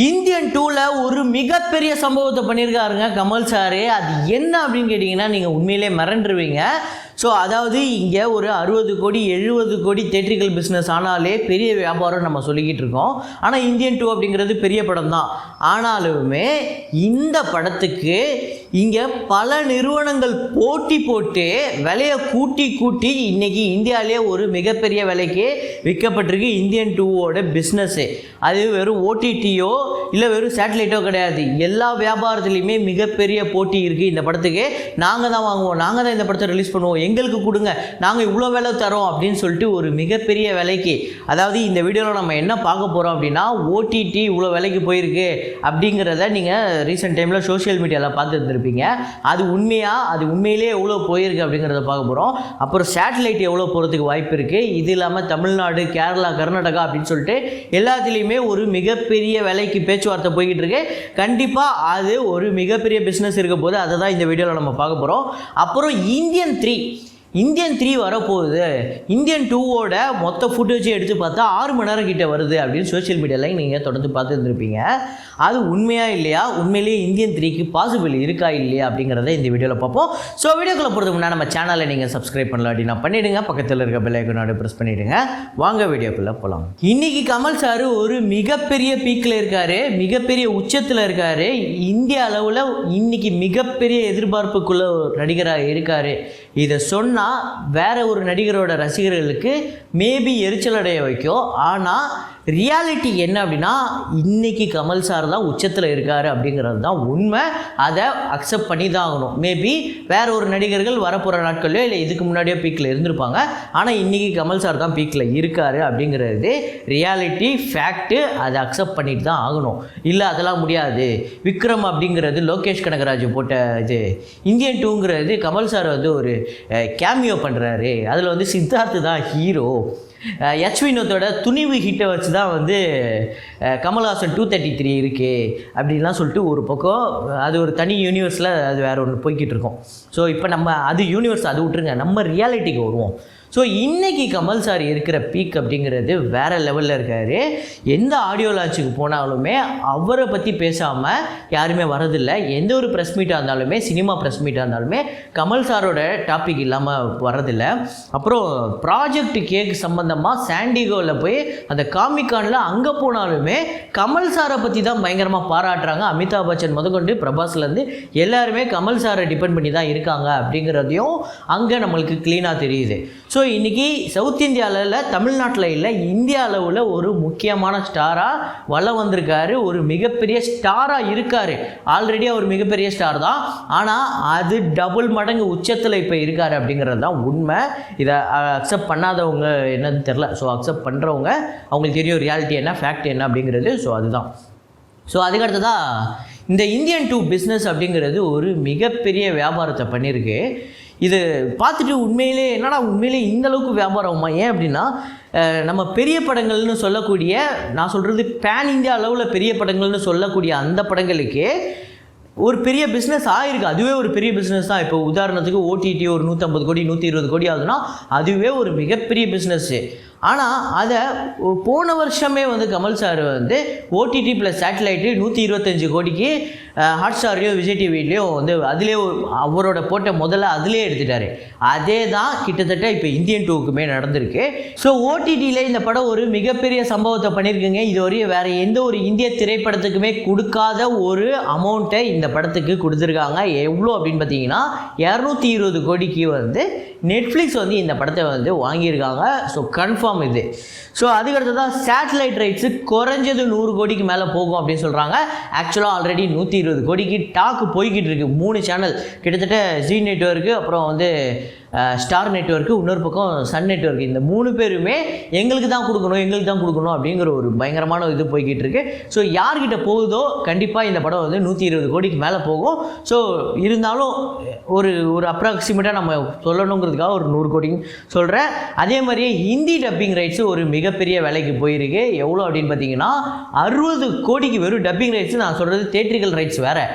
Indian 2ல ஒரு மிகப்பெரிய சம்பவத்தை பண்ணியிருக்காருங்க கமல் சார். அது என்ன அப்படின்னு கேட்டிங்கன்னா நீங்கள் உண்மையிலே மிரண்டுருவீங்க. ஸோ அதாவது இங்கே ஒரு 60 கோடி 70 கோடி தேட்ரிக்கல் பிஸ்னஸ் ஆனாலே பெரிய வியாபாரம் நம்ம சொல்லிக்கிட்டு இருக்கோம். ஆனால் இந்தியன் 2 அப்படிங்கிறது பெரிய படம் தான். ஆனாலுமே இந்த படத்துக்கு இங்கே பல நிறுவனங்கள் போட்டி போட்டு விலையை கூட்டி இன்றைக்கி இந்தியாவிலே ஒரு மிகப்பெரிய விலைக்கு விற்கப்பட்டிருக்கு இந்தியன் 2வோட பிஸ்னஸ்ஸு. அது வெறும் ஓடிடியோ இல்லை வெறும் சேட்டலைட்டோ கிடையாது. எல்லா வியாபாரத்துலேயுமே மிகப்பெரிய போட்டி இருக்குது இந்த படத்துக்கு. நாங்கள் தான் வாங்குவோம், நாங்கள் தான் இந்த படத்தை ரிலீஸ் பண்ணுவோம், எங்களுக்கு கொடுங்க, நாங்கள் இவ்வளோ விலை தரோம் அப்படின்னு சொல்லிட்டு ஒரு மிகப்பெரிய விலைக்கு. அதாவது இந்த வீடியோவில் நம்ம என்ன பார்க்க போகிறோம் அப்படின்னா, ஓடிடி இவ்வளோ விலைக்கு போயிருக்கு அப்படிங்கிறத நீங்கள் ரீசெண்ட் டைமில் சோஷியல் மீடியாவில் பார்த்து இருந்திருப்பீங்க. அது உண்மையிலே எவ்வளோ போயிருக்கு அப்படிங்கிறத பார்க்க போகிறோம். அப்புறம் சேட்டலைட் எவ்வளோ போகிறதுக்கு வாய்ப்பு இருக்குது. இது இல்லாமல் தமிழ்நாடு, கேரளா, கர்நாடகா அப்படின்னு சொல்லிட்டு எல்லாத்துலேயுமே ஒரு மிகப்பெரிய விலைக்கு பேச்சுவார்த்தை போய்கிட்டு இருக்கு. கண்டிப்பாக அது ஒரு மிகப்பெரிய பிஸ்னஸ் இருக்க போது அதை தான் இந்த வீடியோவில் நம்ம பார்க்க போகிறோம். அப்புறம் இந்தியன் 3 வரப்போகுது. இந்தியன் 2வோட மொத்த ஃபுட்டேஜை எடுத்து பார்த்தா 6 மணி நேரம் கிட்ட வருது அப்படின்னு சோஷியல் மீடியாவில் நீங்கள் தொடர்ந்து பார்த்து இருந்திருப்பீங்க. அது உண்மையா இல்லையா, உண்மையிலேயே இந்தியன் 3க்கு பாசிபிள் இருக்கா இல்லையா அப்படிங்கிறத இந்த வீடியோவில் பார்ப்போம். ஸோ வீடியோக்குள்ளே போகிறதுக்கு முன்னாடி நம்ம சேனலை நீங்கள் சப்ஸ்கிரைப் பண்ணல அப்படின்னா பண்ணிவிடுங்க, பக்கத்தில் இருக்க பெல் ஐகானை ப்ரெஸ் பண்ணிவிடுங்க. வாங்க வீடியோக்குள்ளே போகலாம். இன்றைக்கி கமல் சார் ஒரு மிகப்பெரிய பீக்கில் இருக்கார், மிகப்பெரிய உச்சத்தில் இருக்கார். இந்திய அளவில் இன்றைக்கி மிகப்பெரிய எதிர்பார்ப்புக்குள்ள ஒரு நடிகராக இருக்கார். இதை சொன்னால் வேற ஒரு நடிகரோட ரசிகர்களுக்கு மேபி எரிச்சல் அடைய வைக்கும். ஆனால் ரியாலிட்டி என்ன அப்படின்னா, இன்றைக்கி கமல் சார் தான் உச்சத்தில் இருக்கார் அப்படிங்கிறது தான் உண்மை. அதை அக்செப்ட் பண்ணி தான் ஆகணும். மேபி வேற ஒரு நடிகர்கள் வரப்போகிற நாட்கள்லையோ இல்லை இதுக்கு முன்னாடியோ பீக்கில் இருந்திருப்பாங்க. ஆனால் இன்றைக்கி கமல் சார் தான் பீக்கில் இருக்கார் அப்படிங்கிறது ரியாலிட்டி, ஃபேக்ட்டு. அதை அக்செப்ட் பண்ணிட்டு தான் ஆகணும். இல்லை அதெல்லாம் முடியாது, விக்ரம் அப்படிங்கிறது லோகேஷ் கனகராஜ் போட்ட இது, இந்தியன் 2ங்கிறது கமல் சார் வந்து ஒரு கேமியோ பண்ணுறாரு, அதில் வந்து சித்தார்த்து தான் ஹீரோ, எச் வினோத்தோட துணிவு ஹிட்டை வச்சு தான் வந்து கமல்ஹாசன் 233 இருக்குது அப்படின்லாம் சொல்லிட்டு ஒரு பக்கம் அது ஒரு தனி யூனிவர்ஸில் அது வேறு ஒன்று போய்கிட்டு இருக்கோம். ஸோ இப்போ நம்ம அது யூனிவர்ஸ் அது விட்டுருங்க, நம்ம ரியாலிட்டிக்கு வருவோம். ஸோ இன்றைக்கி கமல் சார் இருக்கிற பீக் அப்படிங்கிறது வேறு லெவலில் இருக்கார். எந்த ஆடியோ லான்ச்சுக்கு போனாலுமே அவரை பற்றி பேசாமல் யாருமே வரதில்லை. எந்த ஒரு ப்ரெஸ் மீட்டாக இருந்தாலுமே, சினிமா ப்ரெஸ் மீட்டாக இருந்தாலுமே கமல் சாரோட டாபிக் இல்லாமல் வரதில்லை. அப்புறம் ப்ராஜெக்ட் கேக் சம்மந்தமாக சாண்டிகோவில் போய் அந்த காமிகானில் அங்கே போனாலுமே கமல் சாரை பற்றி தான் பயங்கரமாக பாராட்டுறாங்க. அமிதாப் பச்சன் முதற்கொண்டு பிரபாஸ்லேருந்து எல்லாருமே கமல் சாரை டிபெண்ட் பண்ணி தான் இருக்காங்க அப்படிங்கிறதையும் அங்கே நம்மளுக்கு க்ளீனாக தெரியுது. ஸோ இன்றைக்கி சவுத் இந்தியாவில், தமிழ்நாட்டில் இல்லை, இந்தியா அளவில் ஒரு முக்கியமான ஸ்டாராக வலம் வந்திருக்காரு. ஒரு மிகப்பெரிய ஸ்டாராக இருக்கார். ஆல்ரெடி அவர் மிகப்பெரிய ஸ்டார் தான். ஆனால் அது டபுள் மடங்கு உச்சத்தில் இப்போ இருக்கார் அப்படிங்கிறது தான் உண்மை. இதை அக்செப்ட் பண்ணாதவங்க என்னன்னு தெரில. ஸோ அக்செப்ட் பண்ணுறவங்க அவங்களுக்கு தெரியும் ரியாலிட்டி என்ன, ஃபேக்ட் என்ன அப்படிங்கிறது. ஸோ அதுதான். ஸோ அதுக்கடுத்ததாக இந்த இந்தியன் 2 பிஸ்னஸ் அப்படிங்கிறது ஒரு மிகப்பெரிய வியாபாரத்தை பண்ணியிருக்கு. இது பார்த்துட்டு உண்மையிலே இந்த அளவுக்கு வியாபாரமா? ஏன் அப்படின்னா, நம்ம பெரிய படங்கள்னு சொல்லக்கூடிய, நான் சொல்கிறது பேன் இந்தியா அளவில் பெரிய படங்கள்னு சொல்லக்கூடிய அந்த படங்களுக்கு ஒரு பெரிய பிஸ்னஸ் ஆகிருக்கு. அதுவே ஒரு பெரிய பிஸ்னஸ் தான். இப்போ உதாரணத்துக்கு ஓடிடி ஒரு 150 கோடி 120 கோடி ஆகுதுன்னா அதுவே ஒரு மிகப்பெரிய பிஸ்னஸ்ஸு. ஆனால் அதை போன வருஷமே வந்து கமல் சார் வந்து ஓடிடி ப்ளஸ் சேட்டலைட்டு 125 கோடிக்கு ஹாட்ஸ்டார்லேயோ விஜய் டிவிலையோ வந்து அதிலே அவரோட போட்ட முதல்ல அதிலே எடுத்துட்டார். அதே தான் கிட்டத்தட்ட இப்போ இந்தியன் 2க்குமே நடந்திருக்கு. ஸோ ஓடிடியில் இந்த படம் ஒரு மிகப்பெரிய சம்பவத்தை பண்ணியிருக்குங்க. இதுவரையும் வேறு எந்த ஒரு இந்திய திரைப்படத்துக்குமே கொடுக்காத ஒரு அமௌண்ட்டை இந்த படத்துக்கு கொடுத்துருக்காங்க. எவ்வளோ அப்படின்னு பார்த்தீங்கன்னா 220 கோடிக்கு வந்து நெட்ஃப்ளிக்ஸ் வந்து இந்த படத்தை வந்து வாங்கியிருக்காங்க. ஸோ கன்ஃபார்ம் இது. ஸோ அதுக்கடுத்து தான் சேட்டலைட் ரைட்ஸு குறைஞ்சது 100 கோடிக்கு மேலே போகும் அப்படின்னு சொல்கிறாங்க. ஆக்சுவலாக ஆல்ரெடி 120 கோடிக்கு டாக்கு போய்கிட்டு இருக்குது. 3 சேனல் கிட்டத்தட்ட ஜி நெட்வொர்க்கு, அப்புறம் வந்து ஸ்டார் நெட்வொர்க்கு, இன்னொரு பக்கம் சன் நெட்வொர்க். இந்த 3 பேருமே எங்களுக்கு தான் கொடுக்கணும் அப்படிங்கிற ஒரு பயங்கரமான இது போய்கிட்டு இருக்கு. ஸோ யார்கிட்ட போகுதோ கண்டிப்பாக இந்த படம் வந்து 120 கோடிக்கு மேலே போகும். ஸோ இருந்தாலும் ஒரு அப்ராக்சிமேட்டாக நம்ம சொல்லணுங்கிறதுக்காக ஒரு 100 கோடின்னு சொல்கிறேன். அதே மாதிரியே ஹிந்தி டப்பிங் ரைட்ஸு ஒரு மிகப்பெரிய விலைக்கு போயிருக்கு. எவ்வளோ அப்படின்னு பார்த்தீங்கன்னா 60 கோடிக்கு. வெறும் டப்பிங் ரைட்ஸு, நான் சொல்கிறது தேட்ரிக்கல் ரைட்ஸ் வேறு,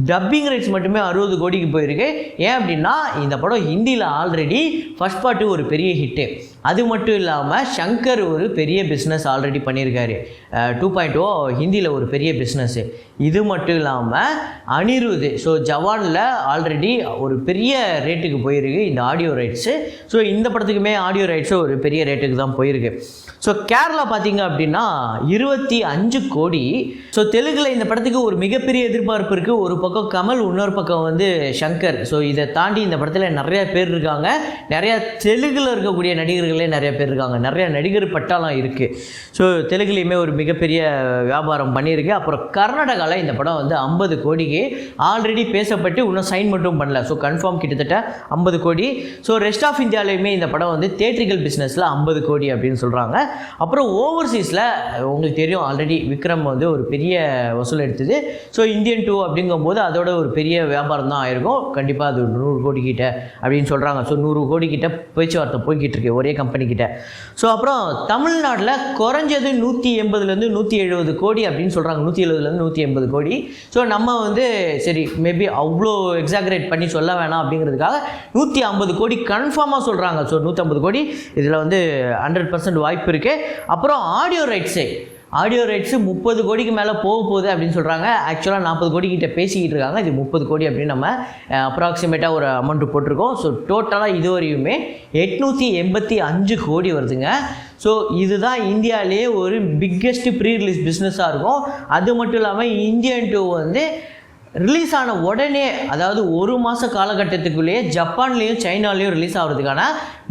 டப்பிங் ரைட்ஸ் மட்டுமே 60 கோடிக்கு போயிருக்கு. ஏன் அப்படின்னா இந்த படம் ஹிந்தியில் ஆல்ரெடி ஃபர்ஸ்ட் பார்ட்டு ஒரு பெரிய ஹிட்டு. அது மட்டும் இல்லாமல் சங்கர் ஒரு பெரிய பிஸ்னஸ் ஆல்ரெடி பண்ணியிருக்காரு, 2.0 ஹிந்தியில் ஒரு பெரிய பிஸ்னஸ்ஸு. இது மட்டும் இல்லாமல் அனிருத், ஸோ ஜவானில் ஆல்ரெடி ஒரு பெரிய ரேட்டுக்கு போயிருக்கு இந்த ஆடியோ ரைட்ஸு. ஸோ இந்த படத்துக்குமே ஆடியோ ரைட்ஸு ஒரு பெரிய ரேட்டுக்கு தான் போயிருக்கு. ஸோ கேரளா பார்த்தீங்க அப்படின்னா 25 கோடி. ஸோ தெலுங்கில் இந்த படத்துக்கு ஒரு மிகப்பெரிய எதிர்பார்ப்பு இருக்குது. ஒரு பக்கம் கமல், இன்னொரு பக்கம் வந்து சங்கர். ஸோ இதை தாண்டி இந்த படத்தில் நிறைய பேர் இருக்காங்க. நிறையா தெலுங்கில் இருக்கக்கூடிய நடிகர்களே நிறைய பேர் இருக்காங்க. நிறைய நடிகர் பட்டாளம் இருக்குது. ஸோ தெலுங்குலேயுமே ஒரு மிகப்பெரிய வியாபாரம் பண்ணியிருக்கு. அப்புறம் கர்நாடகாவில் இந்த படம் வந்து 50 கோடிக்கு ஆல்ரெடி பேசப்பட்டு இன்னும் சைன் மட்டும் பண்ணல. ஸோ கன்ஃபார்ம் கிட்டத்தட்ட 50 கோடி. ஸோ ரெஸ்ட் ஆஃப் இந்தியாவிலையுமே இந்த படம் வந்து தேட்ரிக்கல் பிஸ்னஸில் 50 கோடி அப்படின்னு சொல்கிறாங்க. அப்புறம் ஓவர்சீஸில் உங்களுக்கு தெரியும் ஆல்ரெடி விக்ரம் வந்து ஒரு பெரிய வசூல் எடுத்தது. ஸோ இந்தியன் 2 அப்படிங்கும்போது அதோட ஒரு பெரிய வியாபாரம் தான் ஆயிருக்கும். கண்டிப்பாக அது 100 கோடி கிட்ட அப்படின்னு சொல்கிறாங்க. ஸோ 100 கோடி கிட்ட பேச்சுவார்த்தை போய்கிட்டு இருக்கு ஒரே கம்பெனி கிட்ட. ஸோ அப்புறம் தமிழ்நாட்டில் குறைஞ்சது 180 170 கோடி அப்படின்னு சொல்கிறாங்க. 170 180 கோடி. ஸோ நம்ம வந்து சரி மேபி அவ்வளோ எக்ஸாகரேட் பண்ணி சொல்ல வேணாம் அப்படிங்கிறதுக்காக 150 கோடி கன்ஃபார்மாக சொல்கிறாங்க. ஸோ 150 கோடி இதில் வந்து 100% வாய்ப்பு இருக்குது. அப்புறம் ஆடியோ ரைட்ஸு 30 கோடிக்கு மேலே போகுது அப்படின்னு சொல்கிறாங்க. ஆக்சுவலாக 40 கோடி கிட்ட பேசிக்கிட்டு இருக்காங்க. இது 30 கோடி அப்படின்னு நம்ம அப்ராக்சிமேட்டாக ஒரு அமௌண்ட்டு போட்டிருக்கோம். ஸோ டோட்டலாக இதுவரையுமே 885 கோடி வருதுங்க. ஸோ இதுதான் இந்தியாவிலேயே ஒரு பிக்கெஸ்ட் ப்ரீ ரிலீஸ் பிஸ்னஸாக இருக்கும். அது மட்டும் இல்லாமல் இந்தியன் 2 வந்து ரிலீஸ் ஆன உடனே, அதாவது ஒரு மாத காலகட்டத்துக்குள்ளேயே ஜப்பான்லேயும் சைனாலேயும் ரிலீஸ் ஆகிறதுக்கான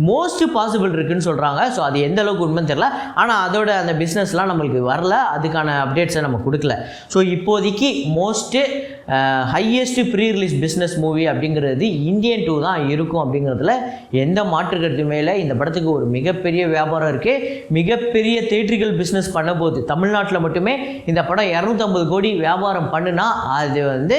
மோஸ்ட் பாசிபிள் இருக்குதுன்னு சொல்கிறாங்க. ஸோ அது எந்த அளவுக்கு உண்மைன்னு தெரியல. ஆனால் அதோட அந்த பிஸ்னஸ்லாம் நம்மளுக்கு வரல, அதுக்கான அப்டேட்ஸை நம்ம கொடுக்கல. ஸோ இப்போதைக்கு most highest pre release business movie அப்படிங்கிறது இந்தியன் 2 தான் இருக்கும் அப்படிங்கிறதுல எந்த மாற்று கருத்துமே இல்லை. இந்த படத்துக்கு ஒரு மிகப்பெரிய வியாபாரம் இருக்குது. மிகப்பெரிய தேட்ரிக்கல் பிஸ்னஸ் பண்ண போது தமிழ்நாட்டில் மட்டுமே இந்த படம் 250 கோடி வியாபாரம் பண்ணுனா அது வந்து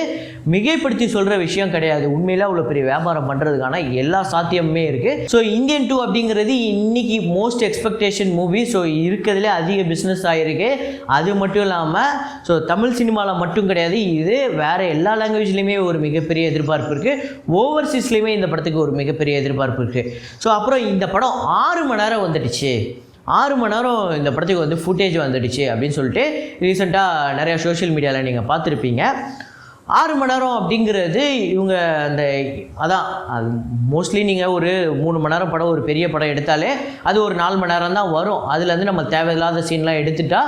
மிகைப்படுத்தி சொல்கிற விஷயம் கிடையாது. உண்மையில் அவ்வளோ பெரிய வியாபாரம் பண்ணுறதுக்கான எல்லா சாத்தியமுமே இருக்குது. ஸோ இந்தியன் 2 அப்படிங்கிறது இன்னைக்கு மோஸ்ட் எக்ஸ்பெக்டேஷன் மூவி. ஸோ இருக்கிறதுலே அதிக பிஸ்னஸ் ஆகிருக்கு. அது மட்டும் இல்லாமல் ஸோ தமிழ் சினிமாவில் மட்டும் கிடையாது, இது வேறு எல்லா லாங்குவேஜ்லேயுமே ஒரு மிகப்பெரிய எதிர்பார்ப்பு இருக்குது. ஓவர்சீஸ்லேயுமே இந்த படத்துக்கு ஒரு மிகப்பெரிய எதிர்பார்ப்பு இருக்குது. ஸோ அப்புறம் இந்த படம் 6 மணி நேரம் வந்துடுச்சு. 6 மணி நேரம் இந்த படத்துக்கு வந்து ஃபுட்டேஜ் வந்துடுச்சு அப்படின்னு சொல்லிட்டு ரீசெண்டாக நிறையா சோஷியல் மீடியாவில் நீங்கள் பார்த்துருப்பீங்க. 6 மணி நேரம் அப்படிங்கிறது இவங்க அந்த அதான் அது மோஸ்ட்லி நீங்கள் ஒரு 3 மணி நேரம் படம், ஒரு பெரிய படம் எடுத்தாலே அது ஒரு 4 மணி நேரம் தான் வரும். அதுலேருந்து நம்ம தேவையில்லாத சீன்லாம் எடுத்துட்டா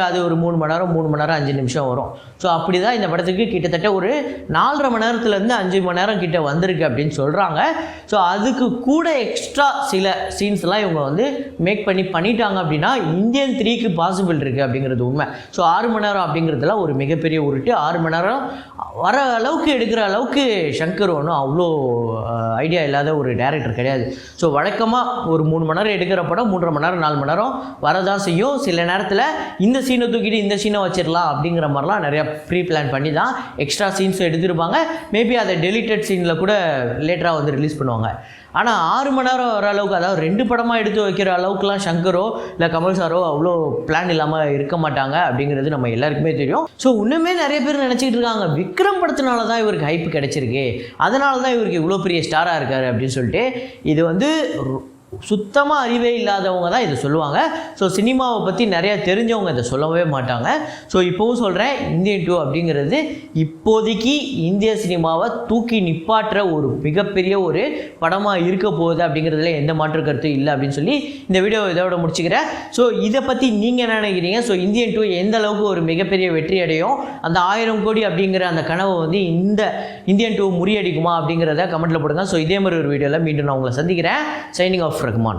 அது ஒரு 3 மணி நேரம் 5 நிமிஷம் வரும். ஸோ அப்படி தான் இந்த படத்துக்கு கிட்டத்தட்ட ஒரு 4.5 மணி நேரத்துலேருந்து 5 மணி நேரம் கிட்ட வந்திருக்கு அப்படின்னு சொல்கிறாங்க. ஸோ அதுக்கு கூட எக்ஸ்ட்ரா சில சீன்ஸ்லாம் இவங்க வந்து மேக் பண்ணிட்டாங்க அப்படின்னா இந்தியன் 3க்கு பாசிபிள் இருக்குது அப்படிங்கிறது உண்மை. ஸோ 6 மணி நேரம் அப்படிங்கிறதுலாம் ஒரு மிகப்பெரிய உருட்டு. 6 மணி நேரம் வர அளவுக்கு எடுக்கிற அளவுக்கு சங்கர் ஒன்றும் அவ்வளோ ஐடியா இல்லாத ஒரு டைரக்டர் கிடையாது. ஸோ வழக்கமாக ஒரு 3 மணி நேரம் எடுக்கிற படம் 3.5 மணி நேரம் 4 மணி நேரம் வரதான் செய்யும். சில நேரத்தில் இந்த சீனை தூக்கிட்டு இந்த சீனை வச்சிடலாம் அப்படிங்கிற மாதிரிலாம் நிறையா ப்ரீ பிளான் பண்ணி தான் எக்ஸ்ட்ரா சீன்ஸும் எடுத்துருப்பாங்க. மேபி அதை டெலிட்டட் சீனில் கூட லேட்டராக வந்து ரிலீஸ் பண்ணுவாங்க. ஆனால் 6 மணி நேரம் வர அளவுக்கு, அதாவது 2 படமாக எடுத்து வைக்கிற அளவுக்குலாம் சங்கரோ இல்லை கமல் சாரோ அவ்வளோ பிளான் இல்லாமல் இருக்க மாட்டாங்க அப்படிங்கிறது நம்ம எல்லாருக்குமே தெரியும். ஸோ இன்னுமே நிறைய பேர் நினச்சிக்கிட்டு இருக்காங்க விக்ரம் படத்தினால தான் இவருக்கு ஹைப் கிடச்சிருக்கு, அதனால தான் இவருக்கு இவ்வளோ பெரிய ஸ்டாராக இருக்கார் அப்படின்னு சொல்லிட்டு. இது வந்து சுத்தமாக அறிவே இல்லாதவங்க தான் இதை சொல்லுவாங்க. ஸோ சினிமாவை பற்றி நிறையா தெரிஞ்சவங்க இதை சொல்லவே மாட்டாங்க. ஸோ இப்போவும் சொல்கிறேன், இந்தியன் 2 அப்படிங்கிறது இப்போதைக்கு இந்திய சினிமாவை தூக்கி நிப்பாட்டுற ஒரு மிகப்பெரிய ஒரு படமாக இருக்க போகுது அப்படிங்கிறதுல எந்த மாற்று கருத்தும் இல்லை அப்படின்னு சொல்லி இந்த வீடியோ இதோட முடிச்சுக்கிறேன். ஸோ இதை பற்றி நீங்கள் என்ன நினைக்கிறீங்க? ஸோ இந்தியன் 2 எந்த அளவுக்கு ஒரு மிகப்பெரிய வெற்றி அடையும், அந்த 1000 கோடி அப்படிங்கிற அந்த கனவை வந்து இந்த இந்தியன் 2 முறியடிக்குமா அப்படிங்கிறத கமெண்ட்டில் போடுங்க. ஸோ இதே மாதிரி ஒரு வீடியோவில் மீண்டும் நான் உங்களை சந்திக்கிறேன். Signing off Rahman.